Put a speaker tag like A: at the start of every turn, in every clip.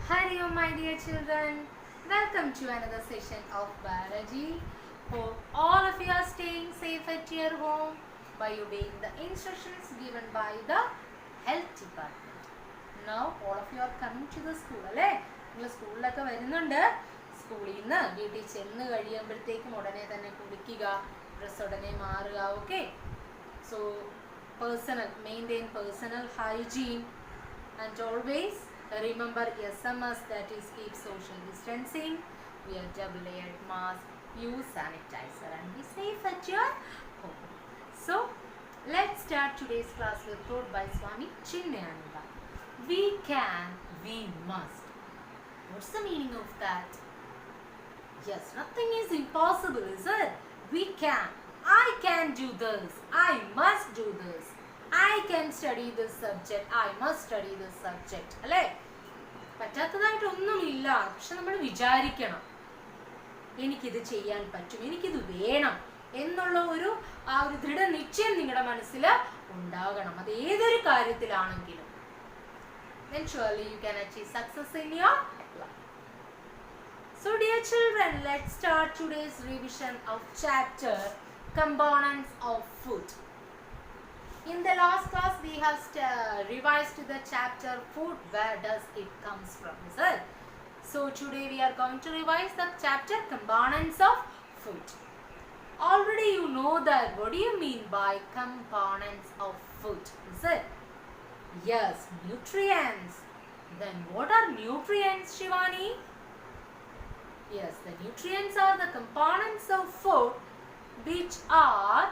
A: Hello my dear children, welcome to another session of biology. Hope all of you are staying safe at your home by obeying the instructions given by the health department. Now all of you are coming to the school, അല്ലേ? നിങ്ങൾ സ്കൂളിലൊക്കെ വരുന്നുണ്ട്. സ്കൂളിൽ നിന്ന് വീട്ടിൽ ചെന്ന് കഴിയുമ്പോഴത്തേക്കും ഉടനെ തന്നെ കുളിക്കുക, ഡ്രസ്സ് ഉടനെ മാറുക, okay? So maintain personal hygiene and always remember SMS, that is keep social distancing, wear double-layered mask, use sanitizer and be safe at your home. So let's start today's class with quote by Swami Chinmayananda. We can, we must. What's the meaning of that? Yes, nothing is impossible, is it? We can. I can do this. I must do this. I can study this subject. I must study this subject. അല്ലേ? പറ്റാത്തതായിട്ടൊന്നുമില്ല. പക്ഷെ നമ്മൾ വിചാരിക്കണം, എനിക്കിത് ചെയ്യാൻ പറ്റും, എനിക്കിത് വേണം എന്നുള്ള ഒരു ദൃഢനിശ്ചയം നിങ്ങളുടെ മനസ്സിൽ ഉണ്ടാകണം. അത് ഏതൊരു കാര്യത്തിലാണെങ്കിലും. Then surely you can achieve success in your life. So dear children, let's start today's revision of chapter Components of Food. In the last class we have revised the chapter Food. Where does it comes from, is it? So today we are going to revise the chapter Components of Food. Already you know that. What do you mean by components of food, is it? Yes, nutrients. Then what are nutrients, Shivani? Yes, the nutrients are the components of food which are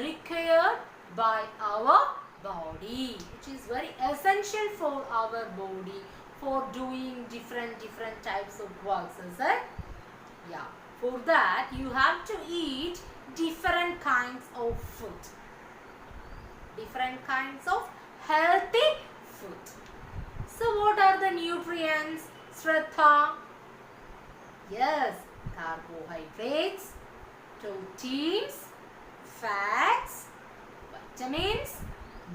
A: required by our body, which is very essential for our body for doing different types of works, is it? Yeah, for that you have to eat different kinds of food, different kinds of healthy food. So what are the nutrients, Shraddha? Yes, carbohydrates, proteins, fats, vitamins,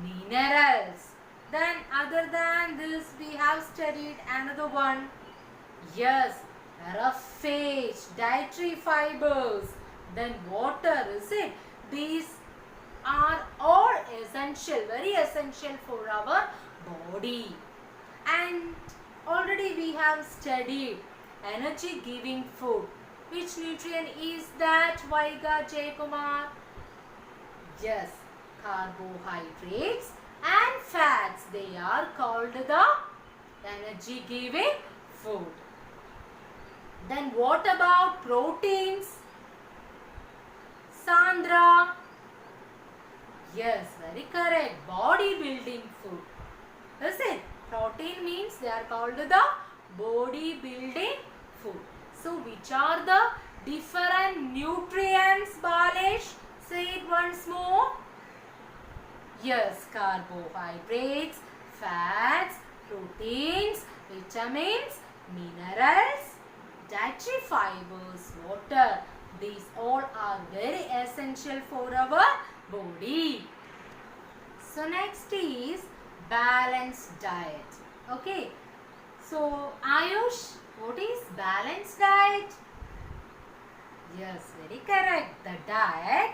A: minerals. Then other than this we have studied another one. Yes, roughage, dietary fibers, then water, is it? These are all essential, very essential for our body. And already we have studied energy giving food. Which nutrient is that, Vaiga Jaykumar? Yes, carbohydrates and fats. They are called the energy giving food. Then what about proteins? Sandra? Yes, very correct. Body building food. Is it? Protein means they are called the body building food. So which are the different nutrients, Balesh? Say it once more. Yes, carbohydrates, fats, proteins, vitamins, minerals, dietary fibers, water. These all are very essential for our body. So next is balanced diet. Okay. So Ayush, what is balanced diet? Yes, very correct. The diet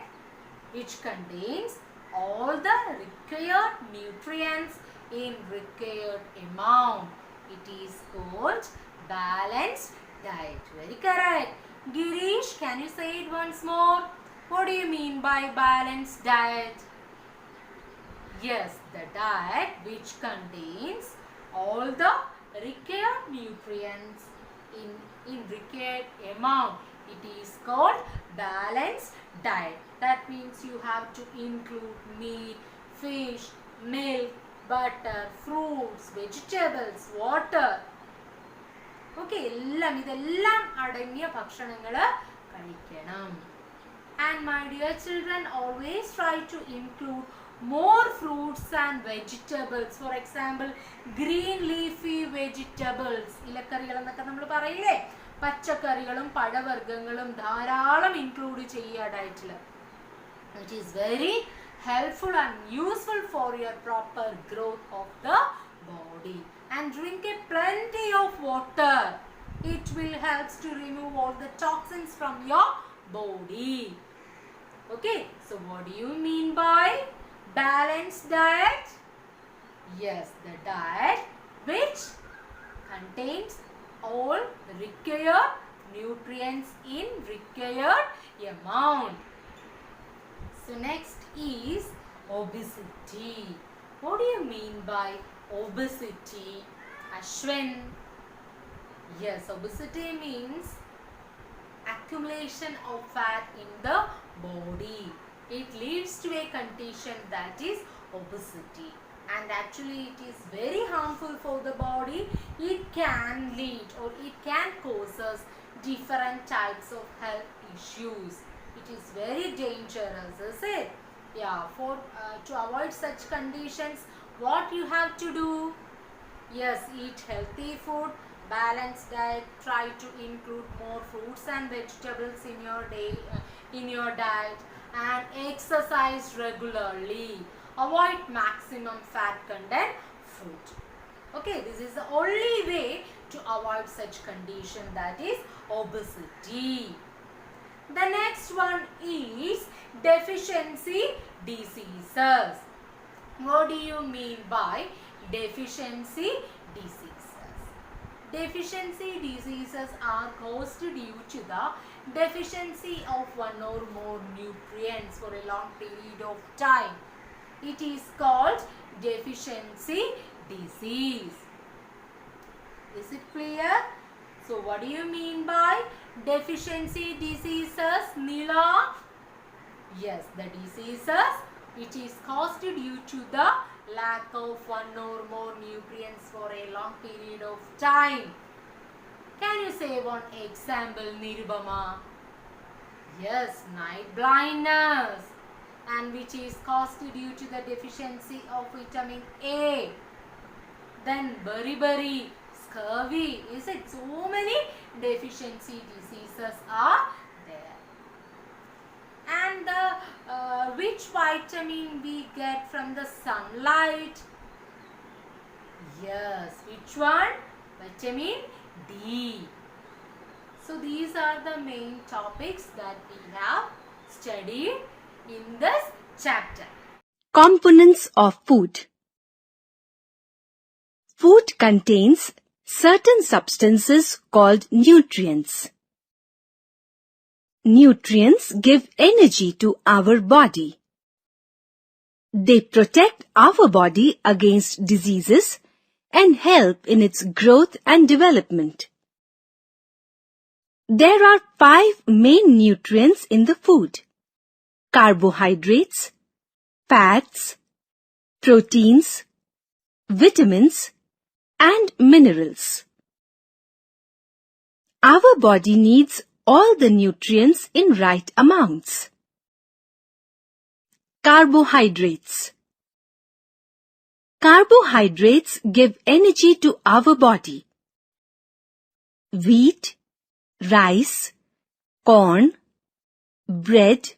A: which contains all the required nutrients in required amount. It is called balanced diet. Very correct. Girish, can you say it once more? What do you mean by balanced diet? Yes, the diet which contains all the required nutrients in required amount. It is called balanced diet. That means you have to include meat, fish, milk, butter, fruits, vegetables, water. Okay, ഇതെല്ലാം അടങ്ങിയ ഭക്ഷണങ്ങൾ കഴിക്കണം. And my dear children, always try to include more fruits and vegetables. For example, green leafy vegetables. ഇലക്കറികൾ എന്നൊക്കെ നമ്മൾ പറയില്ലേ? പച്ചക്കറികളും പഴവർഗ്ഗങ്ങളും ധാരാളം ഇൻക്ലൂഡ് ചെയ്യുക ഡയറ്റിൽ. It is very helpful and useful for your proper growth of the body. And drink a plenty of water. It will help to remove all the toxins from your body. Okay, so what do you mean by balanced diet? Yes, the diet which contains all the required nutrients in required amount. So next is obesity. What do you mean by obesity, Ashwin? Yes, obesity means accumulation of fat in the body. It leads to a condition that is obesity, and actually it is very harmful for the body. It can lead or it can cause us different types of health issues. It is very dangerous, is it? Yeah, to avoid such conditions, what you have to do? Yes, eat healthy food, balanced diet, try to include more fruits and vegetables in your diet, and exercise regularly. Avoid maximum fat content food. Okay, this is the only way to avoid such condition, that is obesity. The next one is deficiency diseases. What do you mean by deficiency diseases? Deficiency diseases are caused due to the deficiency of one or more nutrients for a long period of time. It is called deficiency disease. Is it clear? So what do you mean by deficiency diseases, Neela? Yes, the diseases, it is caused due to the lack of one or more nutrients for a long period of time. Can you say one example, Nirubama? Yes, night blindness, and which is caused due to the deficiency of vitamin A. Then beriberi, scurvy, is it? So many deficiency diseases are there. And which vitamin we get from the sunlight? Yes, which one? Vitamin D. So these are the main topics that we have studied in this chapter.
B: Components of food. Food contains certain substances called nutrients. Nutrients give energy to our body. They protect our body against diseases and help in its growth and development. There are 5 main nutrients in the food: carbohydrates, fats, proteins, vitamins, and minerals. Our body needs all the nutrients in right amounts. Carbohydrates. Carbohydrates give energy to our body. Wheat, rice, corn, bread,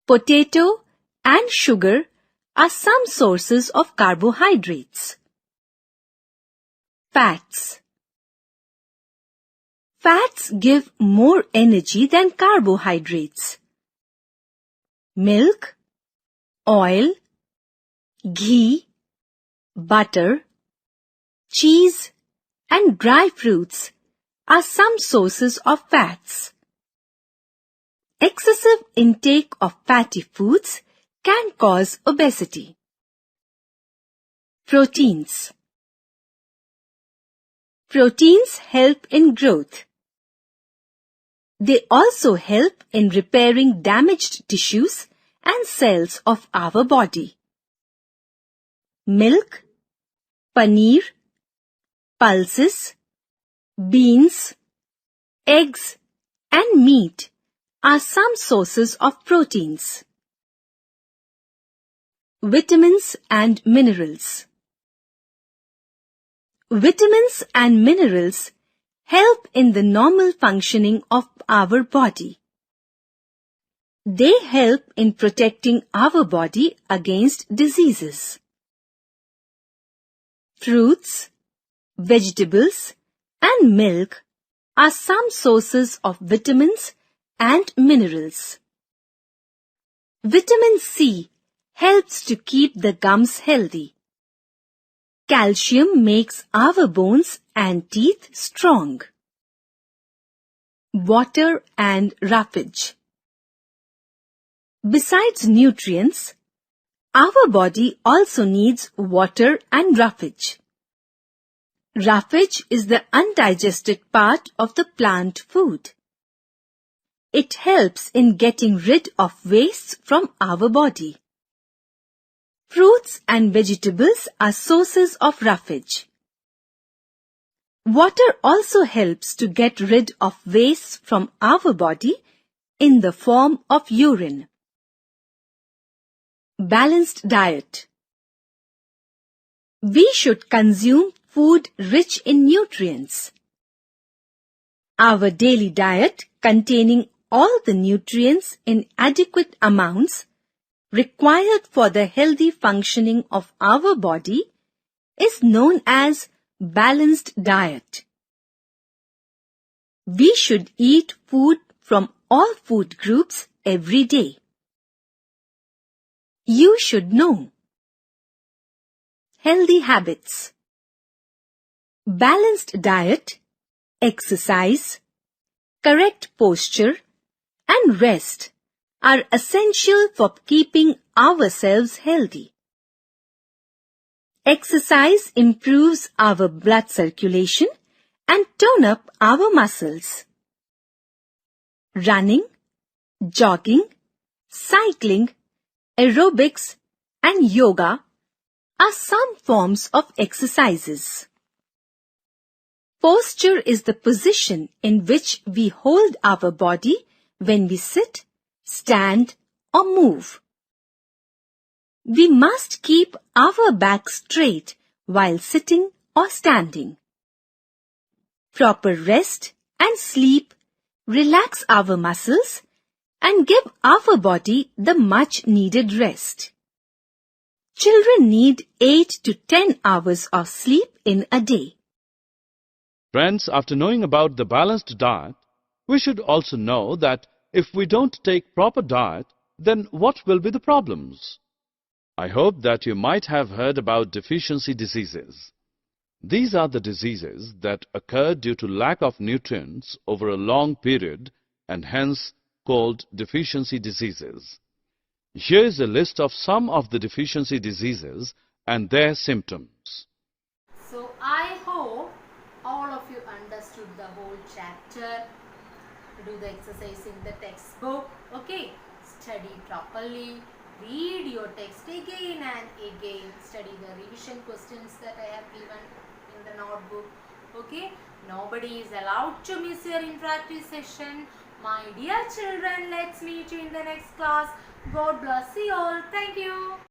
B: potato, and sugar are some sources of carbohydrates. Fats. Fats give more energy than carbohydrates. Milk, oil, ghee, butter, cheese, and dry fruits are some sources of fats. Excessive intake of fatty foods can cause obesity. Proteins. Proteins help in growth. They also help in repairing damaged tissues and cells of our body. Milk, paneer, pulses, beans, eggs, and meat are some sources of proteins. Vitamins and minerals. Vitamins and minerals help in the normal functioning of our body. They help in protecting our body against diseases. Fruits, vegetables, and milk are some sources of vitamins and minerals. Vitamin C helps to keep the gums healthy. Calcium makes our bones and teeth strong. Water and roughage. Besides nutrients, our body also needs water and roughage. Roughage is the undigested part of the plant food. It helps in getting rid of wastes from our body. Fruits and vegetables are sources of roughage. Water also helps to get rid of wastes from our body in the form of urine. Balanced diet. We should consume food rich in nutrients. Our daily diet containing all the nutrients in adequate amounts required for the healthy functioning of our body is known as balanced diet. We should eat food from all food groups every day. You should know. Healthy habits. Balanced diet, exercise, correct posture, and rest are essential for keeping ourselves healthy. Exercise improves our blood circulation and tone up our muscles. Running, jogging, cycling, aerobics, and yoga are some forms of exercises. Posture is the position in which we hold our body when we sit, stand, or move. We must keep our back straight while sitting or standing. Proper rest and sleep relax our muscles and give our body the much needed rest. Children need 8 to 10 hours of sleep in a day.
C: Friends, after knowing about the balanced diet, we should also know that if we don't take proper diet, then what will be the problems? I hope that you might have heard about deficiency diseases. These are the diseases that occur due to lack of nutrients over a long period and hence called deficiency diseases. Here is a list of some of the deficiency diseases and their symptoms.
A: So I hope all of you understood the whole chapter. Do the exercise in the textbook. Okay, study properly. Read your text again and again. Study the revision questions that I have given in the notebook. Okay, nobody is allowed to miss your in-practice session. My dear children, let's meet you in the next class. God bless you all. Thank you.